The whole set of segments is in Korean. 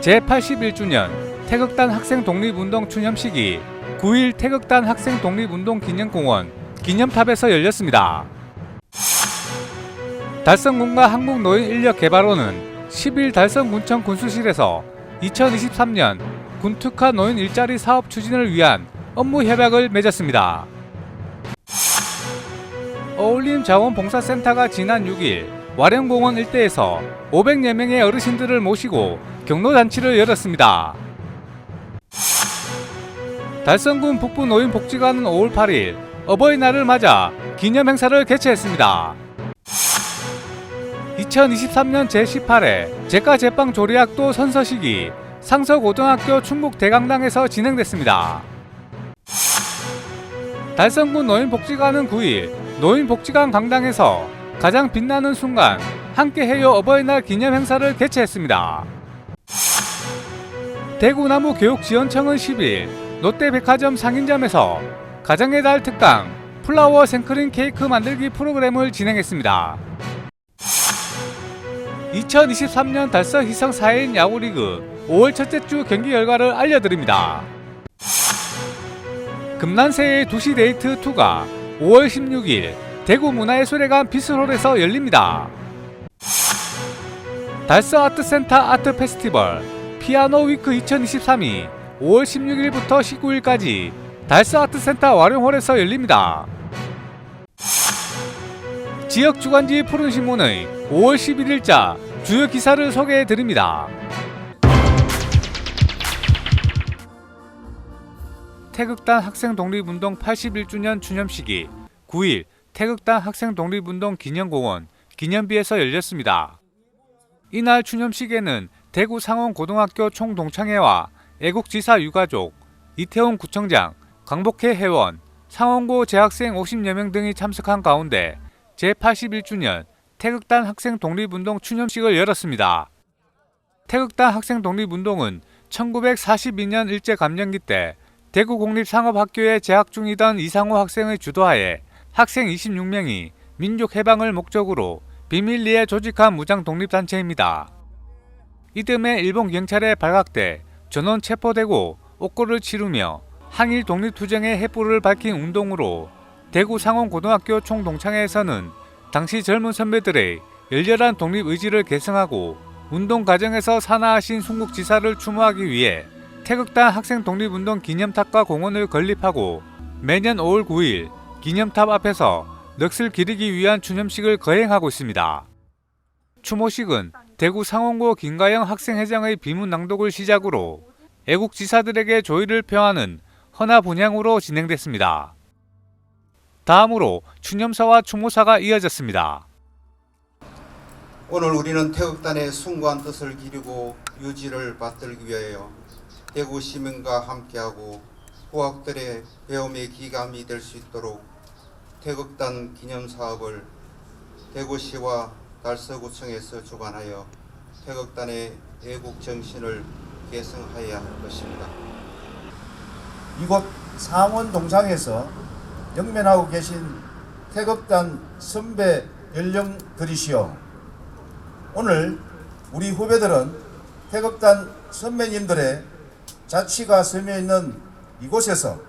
제81주년 태극단 학생 독립운동 추념식이 9일 태극단 학생 독립운동 기념공원 기념탑에서 열렸습니다. 달성군과 한국노인인력개발원은 10일 달성군청 군수실에서 2023년 군특화 노인 일자리 사업 추진을 위한 업무 협약을 맺었습니다. 어울림자원봉사센터가 지난 6일 와령공원 일대에서 500여 명의 어르신들을 모시고 경로잔치를 열었습니다. 달성군 북부노인복지관은 5월 8일 어버이날을 맞아 기념행사를 개최했습니다. 2023년 제18회 제과제빵조리학도 선서식이 상서고등학교 충북대강당에서 진행됐습니다. 달성군 노인복지관은 9일 노인복지관 강당에서 가장 빛나는 순간 함께해요 어버이날 기념행사를 개최했습니다. 대구나무교육지원청은 10일 롯데백화점 상인점에서 가정의 달 특강 플라워 생크림 케이크 만들기 프로그램을 진행했습니다. 2023년 달성 희성 4인 야구리그 5월 첫째 주 경기 결과를 알려드립니다. 금난새의 2시 데이트2가 5월 16일 대구문화예술회관 비스홀에서 열립니다. 달성 아트센터 아트페스티벌 피아노 위크 2023이 5월 16일부터 19일까지 달성 아트센터 와룡홀에서 열립니다. 지역 주간지 푸른신문의 5월 11일자 주요 기사를 소개해드립니다. 태극단 학생 독립운동 81주년 추념식이 9일 태극단 학생 독립운동 기념공원 기념비에서 열렸습니다. 이날 추념식에는 대구 상원고등학교 총동창회와 애국지사 유가족, 이태원 구청장, 강복회 회원, 상원고 재학생 50여 명 등이 참석한 가운데 제81주년 태극단 학생 독립운동 추념식을 열었습니다. 태극단 학생 독립운동은 1942년 일제감령기 때 대구공립상업학교에 재학 중이던 이상호 학생의 주도하에 학생 26명이 민족해방을 목적으로 비밀리에 조직한 무장독립단체입니다. 이듬해 일본 경찰에 발각돼 전원 체포되고 옥고를 치르며 항일 독립투쟁의 횃불을 밝힌 운동으로 대구 상원고등학교 총동창회에서는 당시 젊은 선배들의 열렬한 독립의지를 계승하고 운동 과정에서 산하하신 순국지사를 추모하기 위해 태극단 학생 독립운동 기념탑과 공원을 건립하고 매년 5월 9일 기념탑 앞에서 넋을 기리기 위한 추념식을 거행하고 있습니다. 추모식은 대구 상원고 김가영 학생회장의 비문 낭독을 시작으로 애국지사들에게 조의를 표하는 헌화 분향으로 진행됐습니다. 다음으로 추념사와 추모사가 이어졌습니다. 오늘 우리는 태극단의 숭고한 뜻을 기리고 유지를 받들기 위하여 대구 시민과 함께하고 후학들의 배움의 기감이 될 수 있도록 태극단 기념사업을 대구시와 달서구청에서 주관하여 태극단의 애국정신을 계승하여야 할 것입니다. 이곳 상원동상에서 영면하고 계신 태극단 선배 연령들이시여, 오늘 우리 후배들은 태극단 선배님들의 자취가 스며있는 이곳에서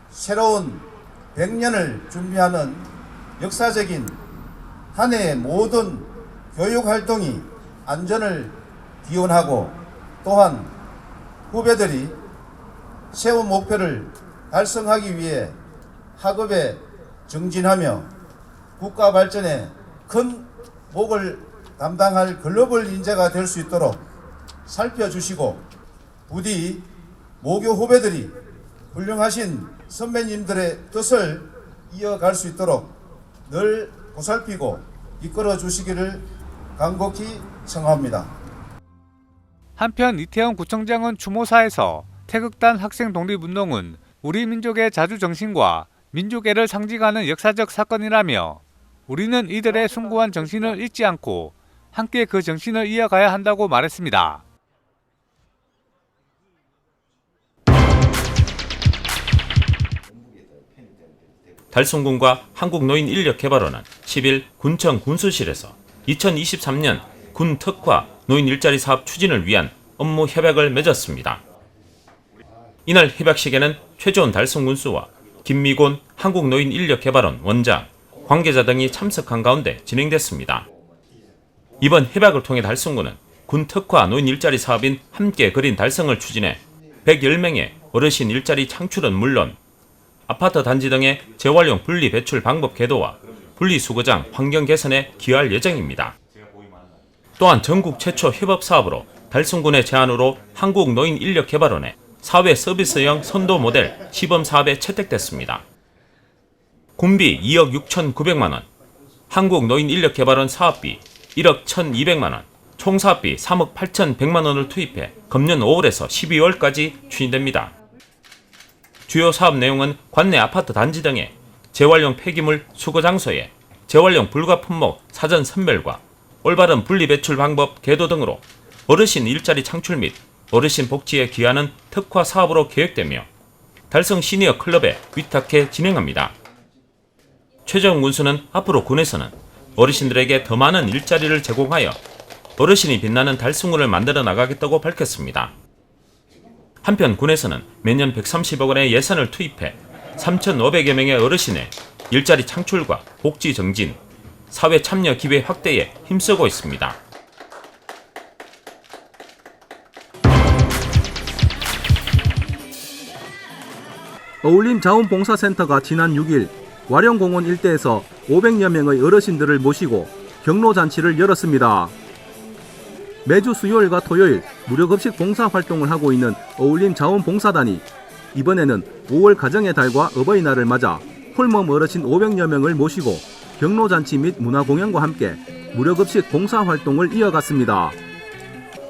새로운 100년을 준비하는 역사적인 한 해의 모든 교육활동이 안전을 기원하고, 또한 후배들이 세운 목표를 달성하기 위해 학업에 정진하며 국가 발전에 큰 몫을 담당할 글로벌 인재가 될 수 있도록 살펴주시고, 부디 모교 후배들이 훌륭하신 선배님들의 뜻을 이어갈 수 있도록 늘 보살피고 이끌어 주시기를 간곡히 청합니다. 한편 이태원 구청장은 추모사에서 태극단 학생 독립운동은 우리 민족의 자주정신과 민족애를 상징하는 역사적 사건이라며 우리는 이들의 숭고한 정신을 잊지 않고 함께 그 정신을 이어가야 한다고 말했습니다. 달성군과 한국노인인력개발원은 10일 군청 군수실에서 2023년 군 특화 노인 일자리 사업 추진을 위한 업무 협약을 맺었습니다. 이날 협약식에는 최재원 달성군수와 김미곤 한국노인인력개발원 원장, 관계자 등이 참석한 가운데 진행됐습니다. 이번 협약을 통해 달성군은 군 특화 노인 일자리 사업인 함께 그린 달성을 추진해 110명의 어르신 일자리 창출은 물론 아파트 단지 등의 재활용 분리 배출 방법 개도와 분리수거장 환경 개선에 기여할 예정입니다. 또한 전국 최초 협업 사업으로 달성군의 제안으로 한국노인인력개발원의 사회 서비스형 선도 모델 시범 사업에 채택됐습니다. 군비 2억 6,900만원, 한국노인인력개발원 사업비 1억 1,200만원, 총 사업비 3억 8,100만원을 투입해 금년 5월에서 12월까지 추진됩니다. 주요 사업 내용은 관내 아파트 단지 등의 재활용 폐기물 수거 장소에 재활용 불가 품목 사전 선별과 올바른 분리 배출 방법 개도 등으로 어르신 일자리 창출 및 어르신 복지에 기여하는 특화 사업으로 계획되며 달성 시니어 클럽에 위탁해 진행합니다. 최재원 군수는 앞으로 군에서는 어르신들에게 더 많은 일자리를 제공하여 어르신이 빛나는 달성군을 만들어 나가겠다고 밝혔습니다. 한편 군에서는 매년 130억 원의 예산을 투입해 3,500여 명의 어르신의 일자리 창출과 복지 정진, 사회 참여 기회 확대에 힘쓰고 있습니다. 어울림 자원봉사센터가 지난 6일 와령공원 일대에서 500여 명의 어르신들을 모시고 경로잔치를 열었습니다. 매주 수요일과 토요일 무료급식 봉사활동을 하고 있는 어울림 자원봉사단이 이번에는 5월 가정의 달과 어버이날을 맞아 홀몸 어르신 500여 명을 모시고 경로잔치 및 문화공연과 함께 무료급식 봉사활동을 이어갔습니다.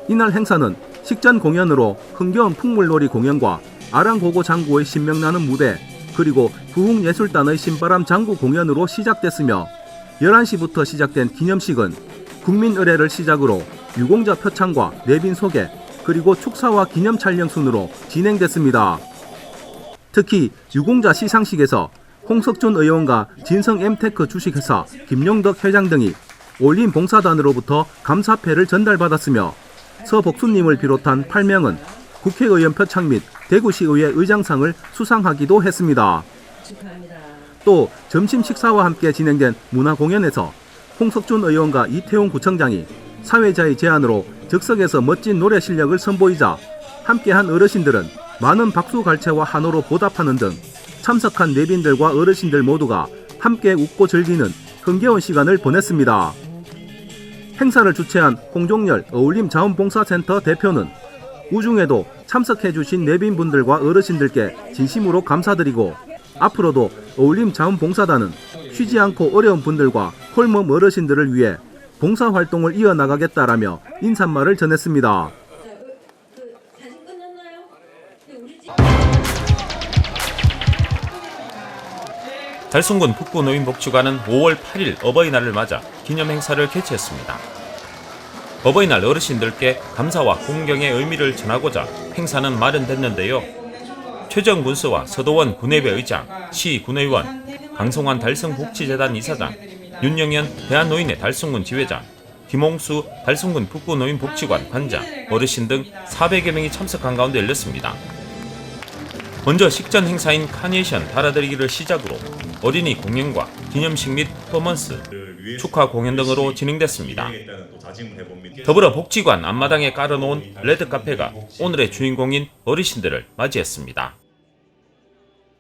이날 행사는 식전 공연으로 흥겨운 풍물놀이 공연과 아랑고고 장구의 신명나는 무대 그리고 부흥예술단의 신바람 장구 공연으로 시작됐으며 11시부터 시작된 기념식은 국민의례를 시작으로 유공자 표창과 내빈 소개 그리고 축사와 기념 촬영 순으로 진행됐습니다. 특히 유공자 시상식에서 홍석준 의원과 진성 엠테크 주식회사 김용덕 회장 등이 어울림 봉사단으로부터 감사패를 전달받았으며 서복수님을 비롯한 8명은 국회의원 표창 및 대구시의회 의장상을 수상하기도 했습니다. 또 점심 식사와 함께 진행된 문화공연에서 홍석준 의원과 이태용 구청장이 사회자의 제안으로 즉석에서 멋진 노래 실력을 선보이자 함께한 어르신들은 많은 박수갈채와 한호로 보답하는 등 참석한 내빈들과 어르신들 모두가 함께 웃고 즐기는 흥겨운 시간을 보냈습니다. 행사를 주최한 홍종열 어울림 자원봉사센터 대표는 우중에도 참석해주신 내빈분들과 어르신들께 진심으로 감사드리고 앞으로도 어울림 자원봉사단은 쉬지 않고 어려운 분들과 홀몸 어르신들을 위해 봉사활동을 이어나가겠다라며 인사말을 전했습니다. 달성군 북구노인복지관은 5월 8일 어버이날을 맞아 기념행사를 개최했습니다. 어버이날 어르신들께 감사와 공경의 의미를 전하고자 행사는 마련됐는데요. 최정 군수와 서도원 군의회 의장, 시 군의원, 강성환 달성복지재단 이사장, 윤영현 대한노인회 달성군 지회장, 김홍수 달성군 북구노인복지관 관장, 어르신 등 400여 명이 참석한 가운데 열렸습니다. 먼저 식전 행사인 카네이션 달아드리기를 시작으로 어린이 공연과 기념식 및 퍼포먼스, 축하 공연 등으로 진행됐습니다. 더불어 복지관 앞마당에 깔아놓은 레드카페가 오늘의 주인공인 어르신들을 맞이했습니다.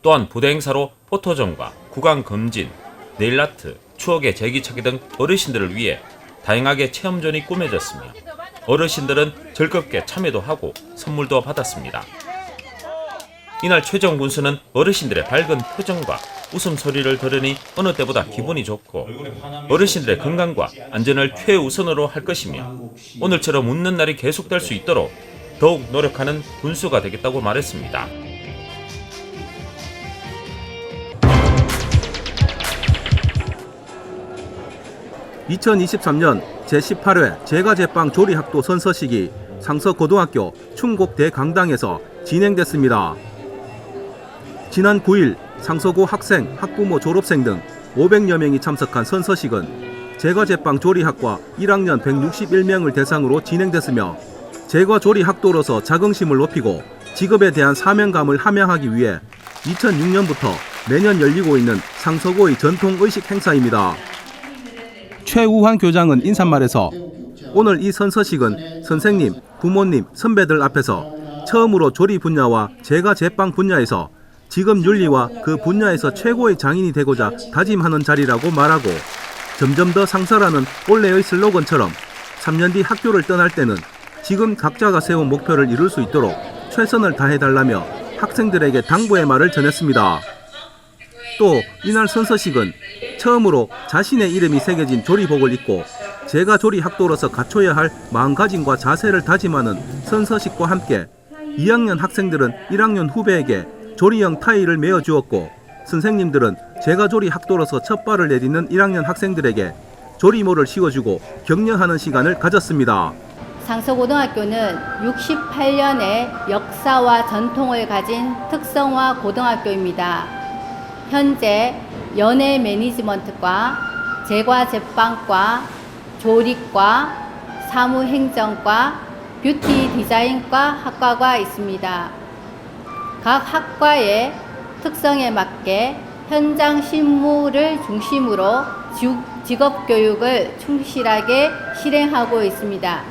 또한 부대 행사로 포토존과 구강 검진, 네일아트, 추억의 제기차기 등 어르신들을 위해 다양하게 체험존이 꾸며졌으며 어르신들은 즐겁게 참여도 하고 선물도 받았습니다. 이날 최정 군수는 어르신들의 밝은 표정과 웃음소리를 들으니 어느 때보다 기분이 좋고 어르신들의 건강과 안전을 최우선으로 할 것이며 오늘처럼 웃는 날이 계속될 수 있도록 더욱 노력하는 군수가 되겠다고 말했습니다. (2023년) 제18회 제과제빵 조리학도 선서식이 상서고등학교 충곡대강당에서 진행됐습니다. 지난 9일 상서고 학생, 학부모, 졸업생 등 500여 명이 참석한 선서식은 제과제빵 조리학과 1학년 161명을 대상으로 진행됐으며 제과조리학도로서 자긍심을 높이고 직업에 대한 사명감을 함양하기 위해 2006년부터 매년 열리고 있는 상서고의 전통 의식 행사입니다. 최우환 교장은 인사말에서 오늘 이 선서식은 선생님, 부모님, 선배들 앞에서 처음으로 조리 분야와 제과 제빵 분야에서 직업 윤리와 그 분야에서 최고의 장인이 되고자 다짐하는 자리라고 말하고 점점 더 상서라는 올해의 슬로건처럼 3년 뒤 학교를 떠날 때는 지금 각자가 세운 목표를 이룰 수 있도록 최선을 다해달라며 학생들에게 당부의 말을 전했습니다. 또 이날 선서식은 처음으로 자신의 이름이 새겨진 조리복을 입고 제가 조리 학도로서 갖춰야 할 마음가짐과 자세를 다짐하는 선서식과 함께 2학년 학생들은 1학년 후배에게 조리형 타이를 메어 주었고 선생님들은 제가 조리 학도로서 첫 발을 내딛는 1학년 학생들에게 조리모를 씌워주고 격려하는 시간을 가졌습니다. 상서고등학교는 68년의 역사와 전통을 가진 특성화 고등학교입니다. 현재 연예 매니지먼트과, 제과제빵과, 조리과, 사무행정과, 뷰티 디자인과 학과가 있습니다. 각 학과의 특성에 맞게 현장 실무를 중심으로 직업교육을 충실하게 실행하고 있습니다.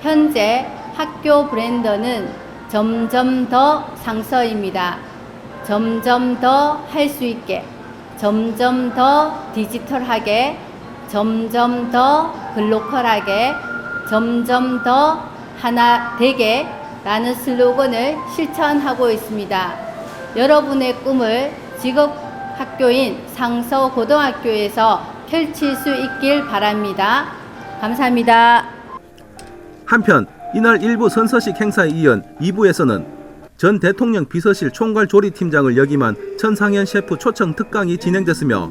현재 학교 브랜드는 점점 더 상서입니다. 점점 더 할 수 있게, 점점 더 디지털하게, 점점 더 글로컬하게, 점점 더 하나 되게 라는 슬로건을 실천하고 있습니다. 여러분의 꿈을 직업학교인 상서고등학교에서 펼칠 수 있길 바랍니다. 감사합니다. 한편 이날 1부 선서식 행사에 이은 2부에서는 전 대통령 비서실 총괄조리팀장을 역임한 천상현 셰프 초청 특강이 진행됐으며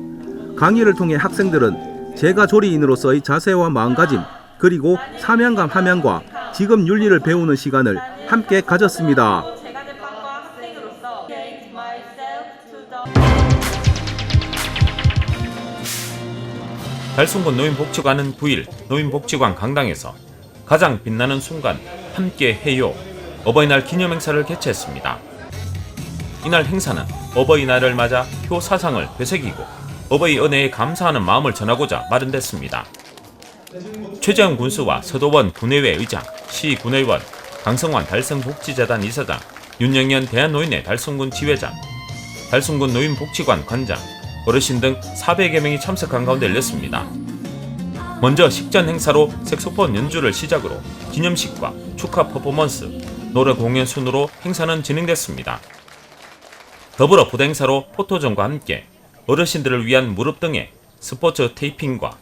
강의를 통해 학생들은 제가 조리인으로서의 자세와 마음가짐 그리고 사명감 함양과 직업 윤리를 배우는 시간을 함께 가졌습니다. 달순군 노인복지관은 9일 노인복지관 강당에서 가장 빛나는 순간 함께 해요 어버이날 기념행사를 개최했습니다. 이날 행사는 어버이날을 맞아 효 사상을 되새기고 어버이 은혜에 감사하는 마음을 전하고자 마련됐습니다. 최재형 군수와 서도원 군의회 의장, 시 군의원, 강성환 달성복지재단 이사장, 윤영현 대한노인회 달순군 지회장, 달순군 노인복지관 관장, 어르신 등 400여 명이 참석한 가운데 열렸습니다. 먼저 식전 행사로 색소폰 연주를 시작으로 기념식과 축하 퍼포먼스, 노래 공연 순으로 행사는 진행됐습니다. 더불어 부대 행사로 포토전과 함께 어르신들을 위한 무릎 등의 스포츠 테이핑과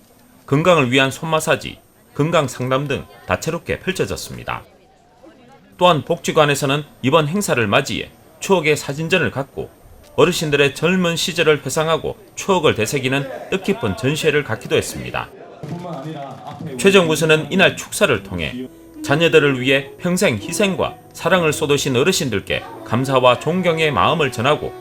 건강을 위한 손 마사지, 건강 상담 등 다채롭게 펼쳐졌습니다. 또한 복지관에서는 이번 행사를 맞이해 추억의 사진전을 갖고 어르신들의 젊은 시절을 회상하고 추억을 되새기는 뜻깊은 전시회를 갖기도 했습니다. 최정 군수는 이날 축사를 통해 자녀들을 위해 평생 희생과 사랑을 쏟으신 어르신들께 감사와 존경의 마음을 전하고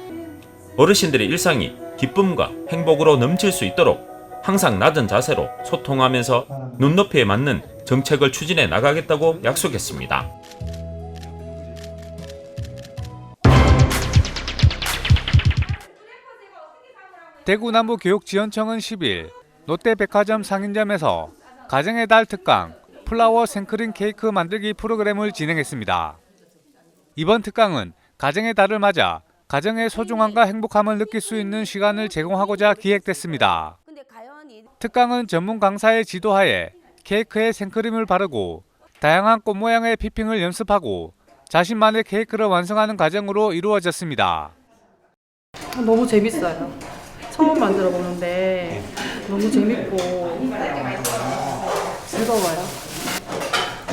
어르신들의 일상이 기쁨과 행복으로 넘칠 수 있도록 항상 낮은 자세로 소통하면서 눈높이에 맞는 정책을 추진해 나가겠다고 약속했습니다. 대구 남부교육지원청은 10일 롯데백화점 상인점에서 가정의 달 특강 플라워 생크림 케이크 만들기 프로그램을 진행했습니다. 이번 특강은 가정의 달을 맞아 가정의 소중함과 행복함을 느낄 수 있는 시간을 제공하고자 기획됐습니다. 특강은 전문 강사의 지도하에 케이크에 생크림을 바르고 다양한 꽃 모양의 피핑을 연습하고 자신만의 케이크를 완성하는 과정으로 이루어졌습니다. 너무 재밌어요. 처음 만들어 보는데 너무 재밌고 즐거워요.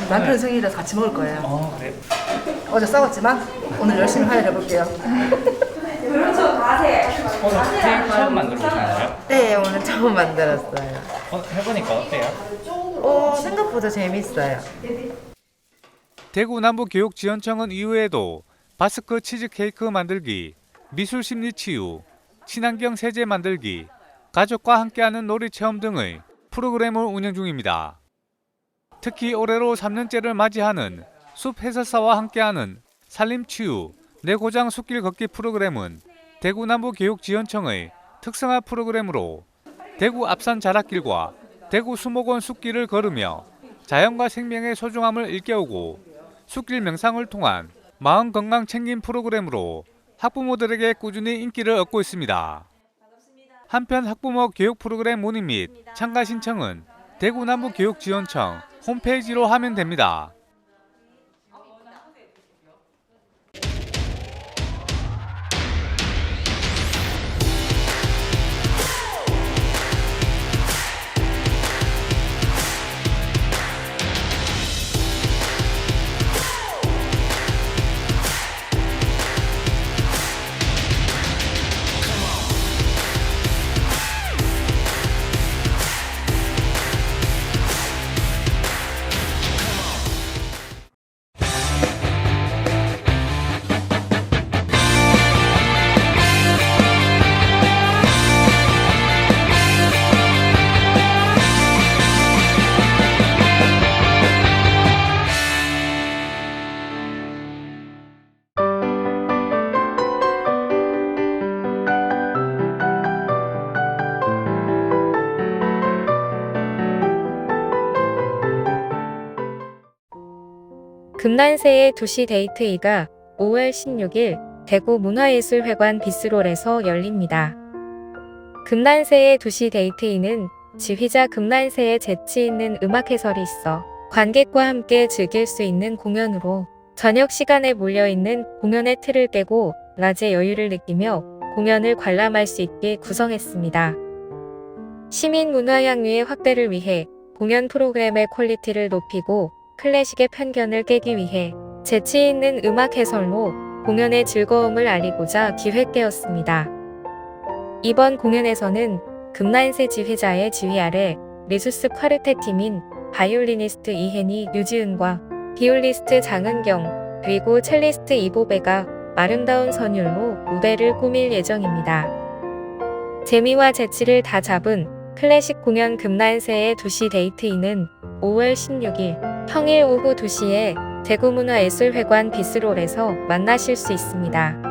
남편 생일이라서 같이 먹을 거예요. 그래요? 어제 싸웠지만 오늘 열심히 화해해볼게요. 오늘 케이크 처음 만들어 보신 거예요? 네, 오늘 처음 만들었어요. 해보니까 어때요? 생각보다 재밌어요. 대구 남부교육지원청은 이후에도 바스크 치즈케이크 만들기, 미술 심리 치유, 친환경 세제 만들기, 가족과 함께하는 놀이 체험 등의 프로그램을 운영 중입니다. 특히 올해로 3년째를 맞이하는 숲 해설사와 함께하는 산림치유, 내 고장 숲길 걷기 프로그램은 대구남부교육지원청의 특성화 프로그램으로 대구 앞산 자락길과 대구 수목원 숲길을 걸으며 자연과 생명의 소중함을 일깨우고 숲길 명상을 통한 마음 건강 챙김 프로그램으로 학부모들에게 꾸준히 인기를 얻고 있습니다. 한편 학부모 교육 프로그램 문의 및 참가 신청은 대구남부교육지원청 홈페이지로 하면 됩니다. 금난새의 도시 데이트이가 5월 16일 대구 문화예술회관 비스롤에서 열립니다. 금난새의 도시 데이트이는 지휘자 금난새의 재치 있는 음악 해설이 있어 관객과 함께 즐길 수 있는 공연으로 저녁 시간에 몰려있는 공연의 틀을 깨고 낮의 여유를 느끼며 공연을 관람할 수 있게 구성했습니다. 시민 문화 향유의 확대를 위해 공연 프로그램의 퀄리티를 높이고 클래식의 편견을 깨기 위해 재치 있는 음악 해설로 공연의 즐거움을 알리고자 기획되었습니다. 이번 공연에서는 금난새 지휘자의 지휘 아래 리수스 콰르텟 팀인 바이올리니스트 이혜니, 류지은과 비올리스트 장은경, 그리고 첼리스트 이보배가 아름다운 선율로 무대를 꾸밀 예정입니다. 재미와 재치를 다 잡은 클래식 공연 금난새의 도시 데이트이는 5월 16일 평일 오후 2시에 대구문화예술회관 비스롤에서 만나실 수 있습니다.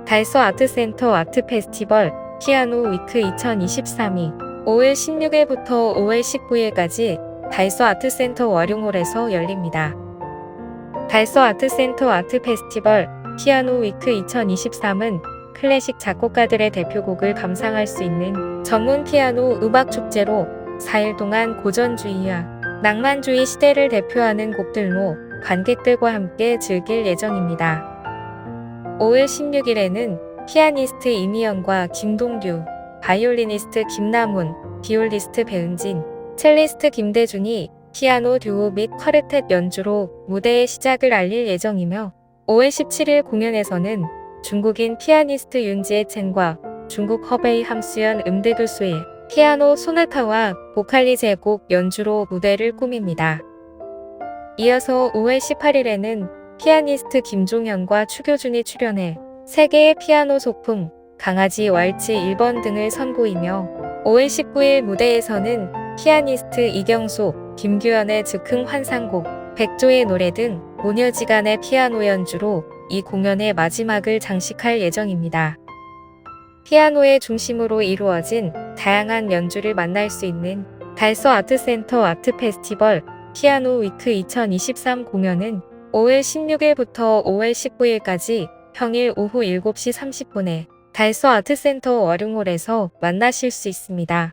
달서 아트센터 아트페스티벌 피아노 위크 2023이 5월 16일부터 5월 19일까지 달서 아트센터 월용홀에서 열립니다. 달서 아트센터 아트페스티벌 피아노 위크 2023은 클래식 작곡가들의 대표곡을 감상할 수 있는 전문 피아노 음악 축제로 4일 동안 고전주의와 낭만주의 시대를 대표하는 곡들로 관객들과 함께 즐길 예정입니다. 5월 16일에는 피아니스트 이미연과 김동규, 바이올리니스트 김남훈, 비올리스트 배은진, 첼리스트 김대준이 피아노 듀오 및 콰르텟 연주로 무대의 시작을 알릴 예정이며 5월 17일 공연에서는 중국인 피아니스트 윤지의 첸과 중국 허베이 함수연 음대교수의 피아노 소나타와 보칼리 제곡 연주로 무대를 꾸밉니다. 이어서 5월 18일에는 피아니스트 김종현과 추교준이 출연해 세계의 피아노 소품, 강아지 왈츠 1번 등을 선보이며 5월 19일 무대에서는 피아니스트 이경소, 김규현의 즉흥 환상곡, 백조의 노래 등 모녀지간의 피아노 연주로 이 공연의 마지막을 장식할 예정입니다. 피아노의 중심으로 이루어진 다양한 연주를 만날 수 있는 달서 아트센터 아트페스티벌 피아노 위크 2023 공연은 5월 16일부터 5월 19일까지 평일 오후 7시 30분에 달서 아트센터 월용홀에서 만나실 수 있습니다.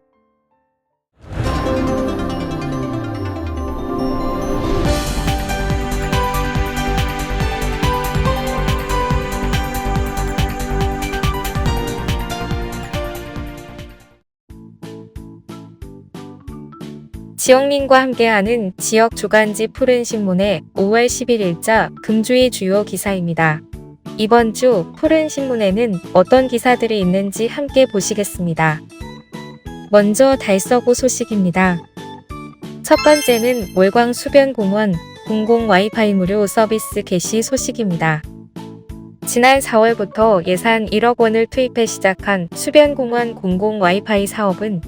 지영민과 함께하는 지역 주간지 푸른 신문의 5월 10일자 금주의 주요 기사입니다. 이번 주 푸른 신문에는 어떤 기사들이 있는지 함께 보시겠습니다. 먼저 달서구 소식입니다. 첫 번째는 월광 수변공원 공공 와이파이 무료 서비스 개시 소식입니다. 지난 4월부터 예산 1억 원을 투입해 시작한 수변공원 공공 와이파이 사업은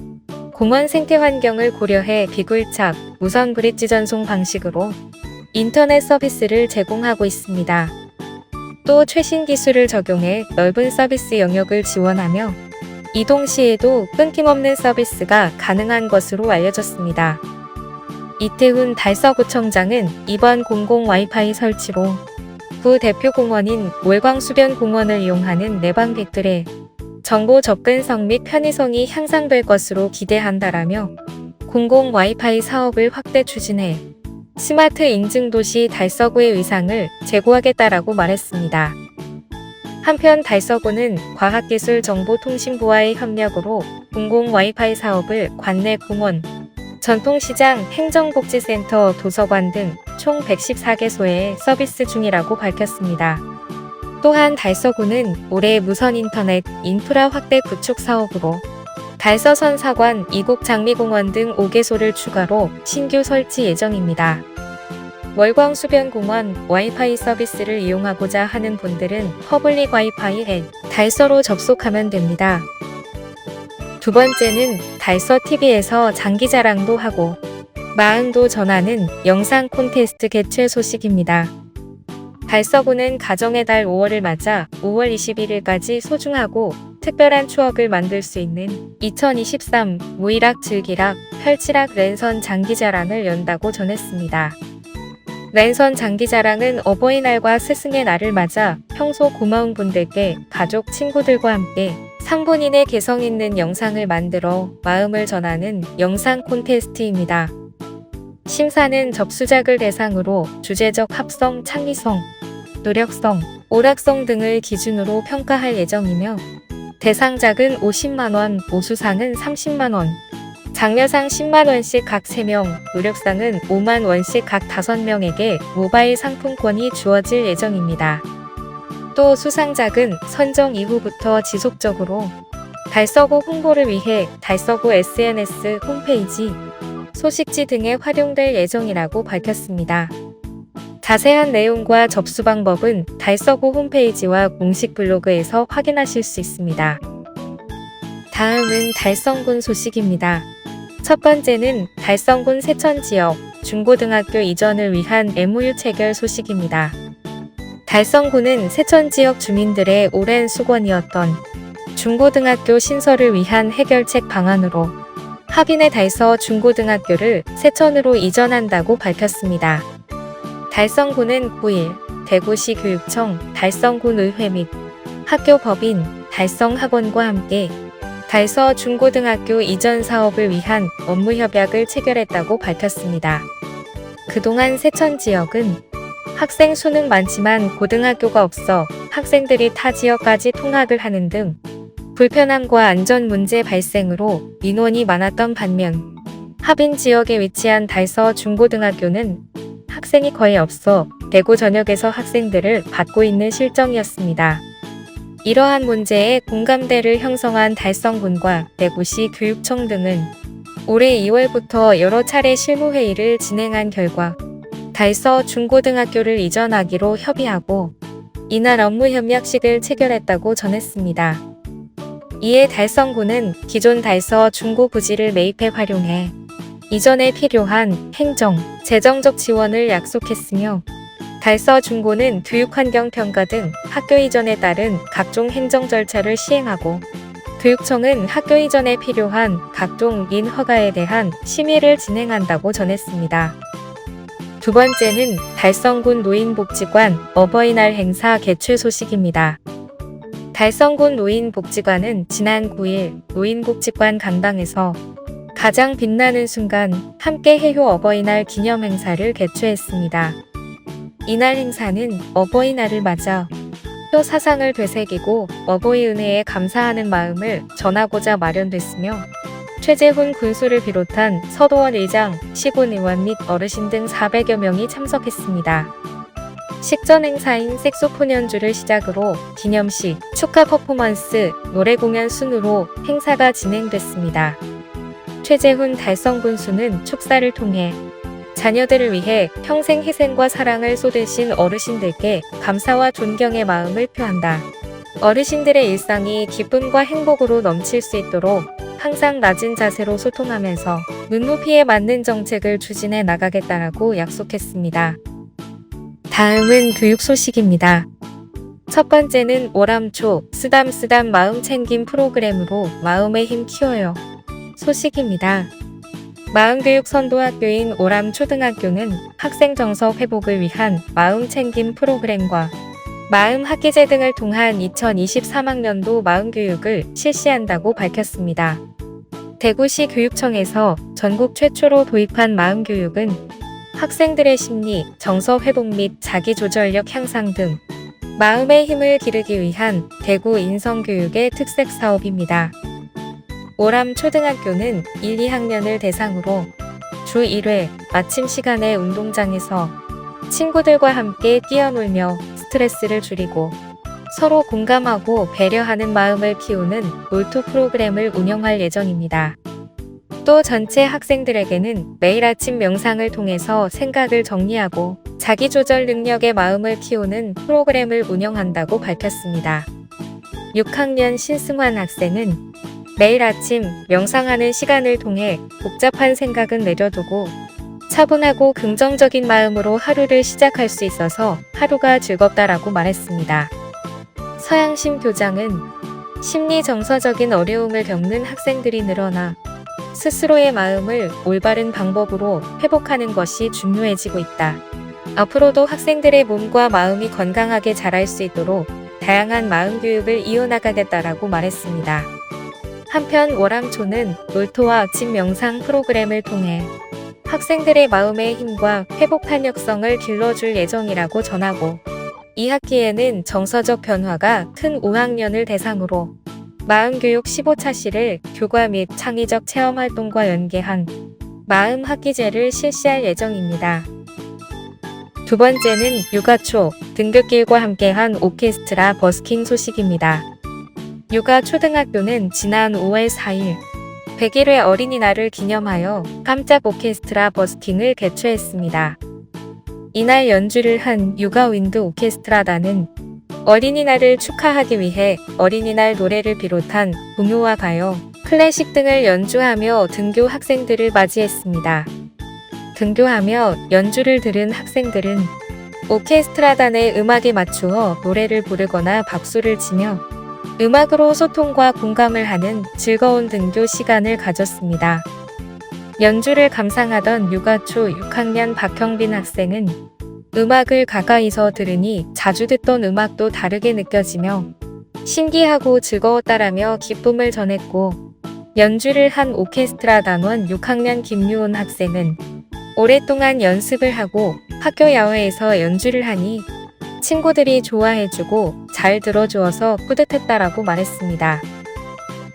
공원 생태 환경을 고려해 비굴착, 무선 브릿지 전송 방식으로 인터넷 서비스를 제공하고 있습니다. 또 최신 기술을 적용해 넓은 서비스 영역을 지원하며 이동 시에도 끊김없는 서비스가 가능한 것으로 알려졌습니다. 이태훈 달서구청장은 이번 공공 와이파이 설치로 구 대표 공원인 월광수변공원을 이용하는 내방객들의 정보 접근성 및 편의성이 향상될 것으로 기대한다라며 공공 와이파이 사업을 확대 추진해 스마트 인증도시 달서구의 위상을 제고하겠다라고 말했습니다. 한편 달서구는 과학기술정보통신부와의 협력으로 공공 와이파이 사업을 관내 공원, 전통시장, 행정복지센터, 도서관 등 총 114개소에 서비스 중이라고 밝혔습니다. 또한 달서구는 올해 무선인터넷 인프라 확대 구축 사업으로 달서선사관, 이곡장미공원 등 5개소를 추가로 신규 설치 예정입니다. 월광수변공원 와이파이 서비스를 이용하고자 하는 분들은 퍼블릭 와이파이 앱 달서로 접속하면 됩니다. 두 번째는 달서TV에서 장기자랑도 하고 마음도 전하는 영상 콘테스트 개최 소식입니다. 달서구는 가정의 달 5월을 맞아 5월 21일까지 소중하고 특별한 추억을 만들 수 있는 2023 무일학 즐기락 펼치락 랜선 장기자랑을 연다고 전했습니다. 랜선 장기자랑은 어버이날과 스승의 날을 맞아 평소 고마운 분들께 가족, 친구들과 함께 상본인의 개성 있는 영상을 만들어 마음을 전하는 영상 콘테스트입니다. 심사는 접수작을 대상으로 주제적 합성, 창의성, 노력성, 오락성 등을 기준으로 평가할 예정이며 대상작은 50만원, 우수상은 30만원, 장려상 10만원씩 각 3명, 노력상은 5만원씩 각 5명에게 모바일 상품권이 주어질 예정입니다. 또 수상작은 선정 이후부터 지속적으로 달서구 홍보를 위해 달서구 SNS 홈페이지, 소식지 등에 활용될 예정이라고 밝혔습니다. 자세한 내용과 접수 방법은 달서구 홈페이지와 공식 블로그에서 확인하실 수 있습니다. 다음은 달성군 소식입니다. 첫 번째는 달성군 세천지역 중고등학교 이전을 위한 MOU 체결 소식입니다. 달성군은 세천지역 주민들의 오랜 수건이었던 중고등학교 신설을 위한 해결책 방안으로 합인의 달서 중고등학교를 세천으로 이전한다고 밝혔습니다. 달성군은 9일 대구시 교육청, 달성군의회 및 학교 법인, 달성학원과 함께 달서 중고등학교 이전 사업을 위한 업무 협약을 체결했다고 밝혔습니다. 그동안 세천 지역은 학생 수는 많지만 고등학교가 없어 학생들이 타 지역까지 통학을 하는 등 불편함과 안전 문제 발생으로 민원이 많았던 반면 합인 지역에 위치한 달서 중고등학교는 학생이 거의 없어 대구 전역에서 학생들을 받고 있는 실정이었습니다. 이러한 문제에 공감대를 형성한 달성군과 대구시 교육청 등은 올해 2월부터 여러 차례 실무회의를 진행한 결과 달서 중고등학교를 이전하기로 협의하고 이날 업무 협약식을 체결했다고 전했습니다. 이에 달성군은 기존 달서 중고 부지를 매입해 활용해 이전에 필요한 행정, 재정적 지원을 약속했으며 달서 중고는 교육환경평가 등 학교 이전에 따른 각종 행정 절차를 시행하고 교육청은 학교 이전에 필요한 각종 인허가에 대한 심의를 진행한다고 전했습니다. 두 번째는 달성군 노인복지관 어버이날 행사 개최 소식입니다. 달성군 노인복지관은 지난 9일 노인복지관 강당에서 가장 빛나는 순간 함께 해요 어버이날 기념 행사를 개최했습니다. 이날 행사는 어버이날을 맞아 효 사상을 되새기고 어버이 은혜에 감사하는 마음을 전하고자 마련됐으며 최재훈 군수를 비롯한 서도원 의장, 시군 의원 및 어르신 등 400여 명이 참석했습니다. 식전 행사인 색소폰 연주를 시작으로 기념식, 축하 퍼포먼스, 노래 공연 순으로 행사가 진행됐습니다. 최재훈 달성 군수는 축사를 통해 자녀들을 위해 평생 희생과 사랑을 쏟으신 어르신들께 감사와 존경의 마음을 표한다. 어르신들의 일상이 기쁨과 행복으로 넘칠 수 있도록 항상 낮은 자세로 소통하면서 눈높이에 맞는 정책을 추진해 나가겠다라고 약속했습니다. 다음은 교육 소식입니다. 첫 번째는 오람초 쓰담쓰담 마음챙김 프로그램으로 마음의 힘 키워요 소식입니다. 마음교육 선도학교인 오람초등학교는 학생 정서 회복을 위한 마음챙김 프로그램과 마음학기제 등을 통한 2023학년도 마음교육을 실시한다고 밝혔습니다. 대구시 교육청에서 전국 최초로 도입한 마음교육은 학생들의 심리, 정서 회복 및 자기조절력 향상 등 마음의 힘을 기르기 위한 대구 인성교육의 특색 사업입니다. 오람초등학교는 1, 2학년을 대상으로 주 1회 아침 시간에 운동장에서 친구들과 함께 뛰어놀며 스트레스를 줄이고 서로 공감하고 배려하는 마음을 키우는 놀토 프로그램을 운영할 예정입니다. 또 전체 학생들에게는 매일 아침 명상을 통해서 생각을 정리하고 자기조절 능력의 마음을 키우는 프로그램을 운영한다고 밝혔습니다. 6학년 신승환 학생은 매일 아침 명상하는 시간을 통해 복잡한 생각은 내려두고 차분하고 긍정적인 마음으로 하루를 시작할 수 있어서 하루가 즐겁다라고 말했습니다. 서양심 교장은 심리 정서적인 어려움을 겪는 학생들이 늘어나 스스로의 마음을 올바른 방법으로 회복하는 것이 중요해지고 있다. 앞으로도 학생들의 몸과 마음이 건강하게 자랄 수 있도록 다양한 마음 교육을 이어나가겠다라고 말했습니다. 한편 오람초는 놀토와 아침 명상 프로그램을 통해 학생들의 마음의 힘과 회복 탄력성을 길러줄 예정이라고 전하고 이 학기에는 정서적 변화가 큰 5학년을 대상으로 마음교육 15차시를 교과 및 창의적 체험활동과 연계한 마음학기제를 실시할 예정입니다. 두 번째는 육아초 등굣길과 함께한 오케스트라 버스킹 소식입니다. 육아초등학교는 지난 5월 4일 100일의 어린이날을 기념하여 깜짝 오케스트라 버스킹을 개최했습니다. 이날 연주를 한 육아윈드 오케스트라단은 어린이날을 축하하기 위해 어린이날 노래를 비롯한 동요와 가요, 클래식 등을 연주하며 등교 학생들을 맞이했습니다. 등교하며 연주를 들은 학생들은 오케스트라단의 음악에 맞추어 노래를 부르거나 박수를 치며 음악으로 소통과 공감을 하는 즐거운 등교 시간을 가졌습니다. 연주를 감상하던 육아초 6학년 박형빈 학생은 음악을 가까이서 들으니 자주 듣던 음악도 다르게 느껴지며 신기하고 즐거웠다라며 기쁨을 전했고 연주를 한 오케스트라 단원 6학년 김유온 학생은 오랫동안 연습을 하고 학교 야외에서 연주를 하니 친구들이 좋아해주고 잘 들어주어서 뿌듯했다라고 말했습니다.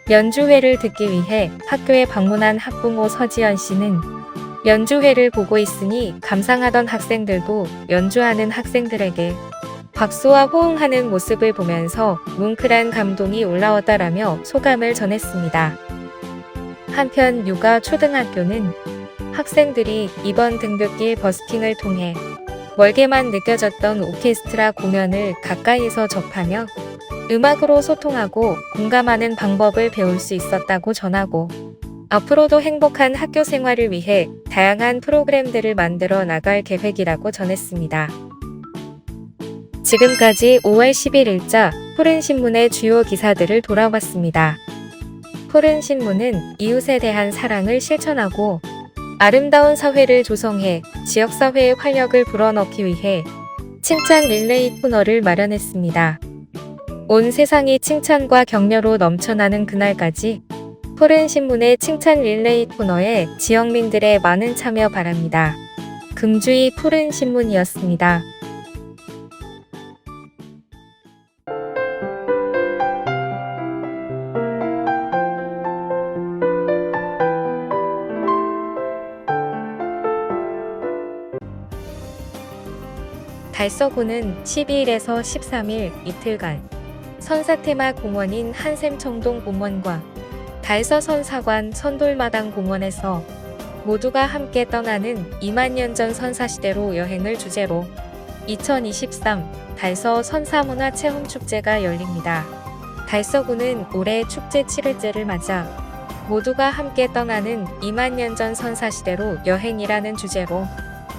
연주회를 듣기 위해 학교에 방문한 학부모 서지연 씨는 연주회를 보고 있으니 감상하던 학생들도 연주하는 학생들에게 박수와 호응하는 모습을 보면서 뭉클한 감동이 올라왔다라며 소감을 전했습니다. 한편 육아초등학교는 학생들이 이번 등굣길 버스킹을 통해 멀게만 느껴졌던 오케스트라 공연을 가까이서 접하며 음악으로 소통하고 공감하는 방법을 배울 수 있었다고 전하고 앞으로도 행복한 학교 생활을 위해 다양한 프로그램들을 만들어 나갈 계획이라고 전했습니다. 지금까지 5월 11일자 푸른신문의 주요 기사들을 돌아봤습니다. 푸른신문은 이웃에 대한 사랑을 실천하고 아름다운 사회를 조성해 지역사회의 활력을 불어넣기 위해 칭찬 릴레이 코너를 마련했습니다. 온 세상이 칭찬과 격려로 넘쳐나는 그날까지 푸른신문의 칭찬 릴레이 코너에 지역민들의 많은 참여 바랍니다. 금주의 푸른신문이었습니다. 달서구는 12일에서 13일 이틀간 선사테마 공원인 한샘청동 공원과 달서선사관 선돌마당 공원에서 모두가 함께 떠나는 2만 년 전 선사시대로 여행을 주제로 2023 달서 선사문화체험축제가 열립니다. 달서구는 올해 축제 7일째를 맞아 모두가 함께 떠나는 2만 년 전 선사시대로 여행이라는 주제로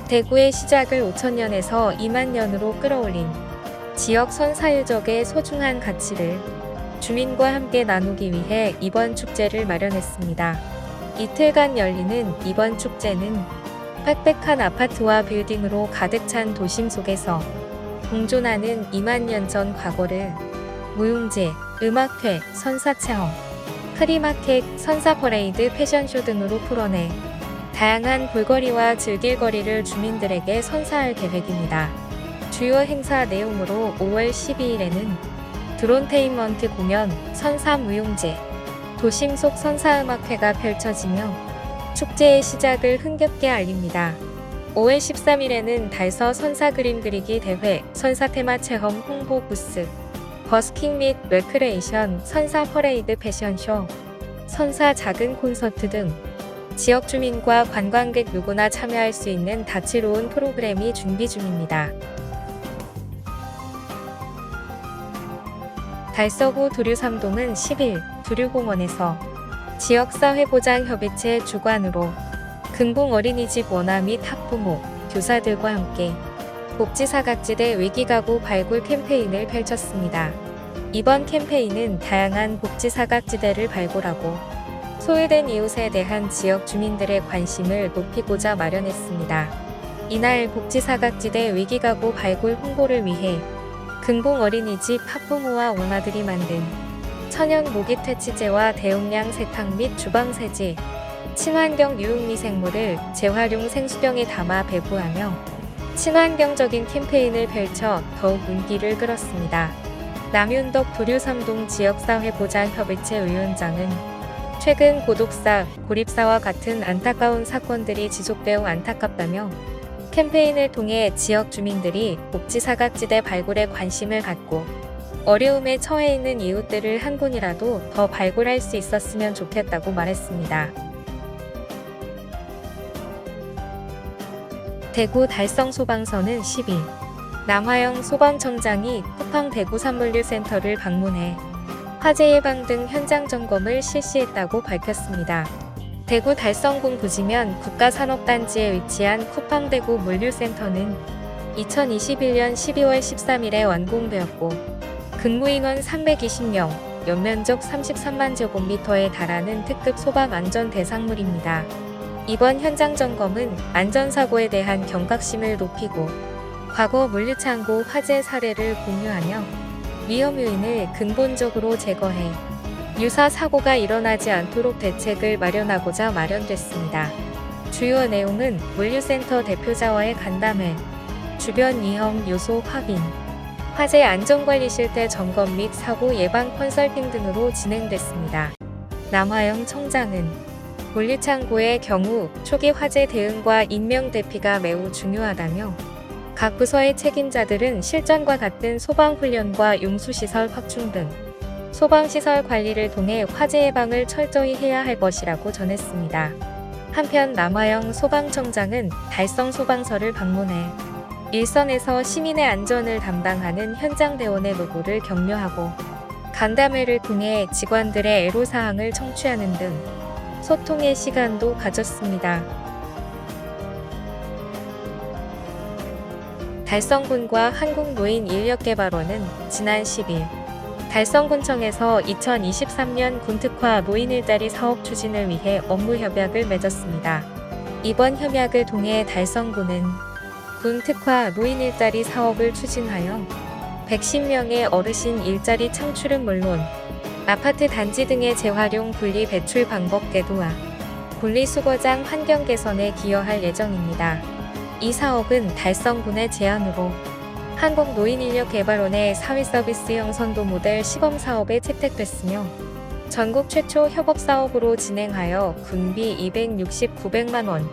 대구의 시작을 5천년에서 2만 년으로 끌어올린 지역 선사유적의 소중한 가치를 주민과 함께 나누기 위해 이번 축제를 마련했습니다. 이틀간 열리는 이번 축제는 빽빽한 아파트와 빌딩으로 가득 찬 도심 속에서 공존하는 2만 년 전 과거를 무용제, 음악회, 선사체험, 프리마켓, 선사퍼레이드, 패션쇼 등으로 풀어내 다양한 볼거리와 즐길거리를 주민들에게 선사할 계획입니다. 주요 행사 내용으로 5월 12일에는 드론테인먼트 공연, 선사무용제, 도심 속 선사음악회가 펼쳐지며 축제의 시작을 흥겹게 알립니다. 5월 13일에는 달서 선사 그림 그리기 대회, 선사 테마 체험 홍보 부스, 버스킹 및 레크레이션, 선사 퍼레이드 패션쇼, 선사 작은 콘서트 등 지역 주민과 관광객 누구나 참여할 수 있는 다채로운 프로그램이 준비 중입니다. 달서구 두류3동은 10일 두류공원에서 지역사회보장협의체 주관으로 금붕 어린이집 원아 및 학부모, 교사들과 함께 복지사각지대 위기가구 발굴 캠페인을 펼쳤습니다. 이번 캠페인은 다양한 복지사각지대를 발굴하고 소외된 이웃에 대한 지역 주민들의 관심을 높이고자 마련했습니다. 이날 복지사각지대 위기가구 발굴 홍보를 위해 금붕 어린이집 학부모와 원아들이 만든 천연 모기퇴치제와 대용량 세탁 및 주방세제, 친환경 유흥미생물을 재활용 생수병에 담아 배부하며 친환경적인 캠페인을 펼쳐 더욱 눈길을 끌었습니다. 남윤덕 두류3동 지역사회보장협의체 위원장은 최근 고독사, 고립사와 같은 안타까운 사건들이 지속되어 안타깝다며 캠페인을 통해 지역 주민들이 복지사각지대 발굴에 관심을 갖고 어려움에 처해 있는 이웃들을 한 분이라도 더 발굴할 수 있었으면 좋겠다고 말했습니다. 대구 달성소방서는 10일 남화영 소방청장이 쿠팡 대구 산물류센터를 방문해 화재 예방 등 현장 점검을 실시했다고 밝혔습니다. 대구 달성군 부지면 국가산업단지에 위치한 쿠팡 대구 물류센터는 2021년 12월 13일에 완공되었고 근무인원 320명, 연면적 33만 제곱미터에 달하는 특급 소방 안전 대상물입니다. 이번 현장 점검은 안전사고에 대한 경각심을 높이고 과거 물류창고 화재 사례를 공유하며 위험 요인을 근본적으로 제거해 유사 사고가 일어나지 않도록 대책을 마련하고자 마련됐습니다. 주요 내용은 물류센터 대표자와의 간담회, 주변 위험 요소 확인, 화재 안전관리 실태 점검 및 사고 예방 컨설팅 등으로 진행됐습니다. 남화영 청장은 물류창고의 경우 초기 화재 대응과 인명 대피가 매우 중요하다며 각 부서의 책임자들은 실전과 같은 소방훈련과 용수시설 확충 등 소방시설 관리를 통해 화재 예방을 철저히 해야 할 것이라고 전했습니다. 한편 남화영 소방청장은 달성소방서를 방문해 일선에서 시민의 안전을 담당하는 현장대원의 노고를 격려하고 간담회를 통해 직원들의 애로사항을 청취하는 등 소통의 시간도 가졌습니다. 달성군과 한국노인인력개발원은 지난 10일 달성군청에서 2023년 군특화 노인 일자리 사업 추진을 위해 업무 협약을 맺었습니다. 이번 협약을 통해 달성군은 군특화 노인 일자리 사업을 추진하여 110명의 어르신 일자리 창출은 물론 아파트 단지 등의 재활용 분리 배출 방법 계도와 분리수거장 환경 개선에 기여할 예정입니다. 이 사업은 달성군의 제안으로 한국노인인력개발원의 사회서비스형 선도 모델 시범사업에 채택됐으며 전국 최초 협업사업으로 진행하여 군비 260-900만원,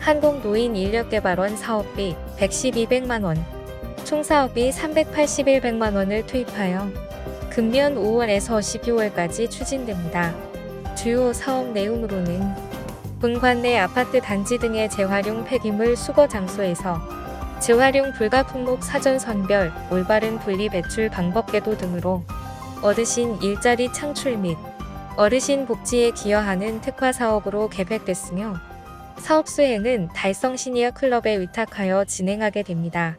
한국노인인력개발원 사업비 112-100만원, 총사업비 381-100만원을 투입하여 금년 5월에서 12월까지 추진됩니다. 주요 사업 내용으로는 본관 내 아파트 단지 등의 재활용 폐기물 수거 장소에서 재활용 불가 품목 사전 선별, 올바른 분리 배출 방법 계도 등으로 어르신 일자리 창출 및 어르신 복지에 기여하는 특화 사업으로 계획됐으며 사업 수행은 달성 시니어 클럽에 위탁하여 진행하게 됩니다.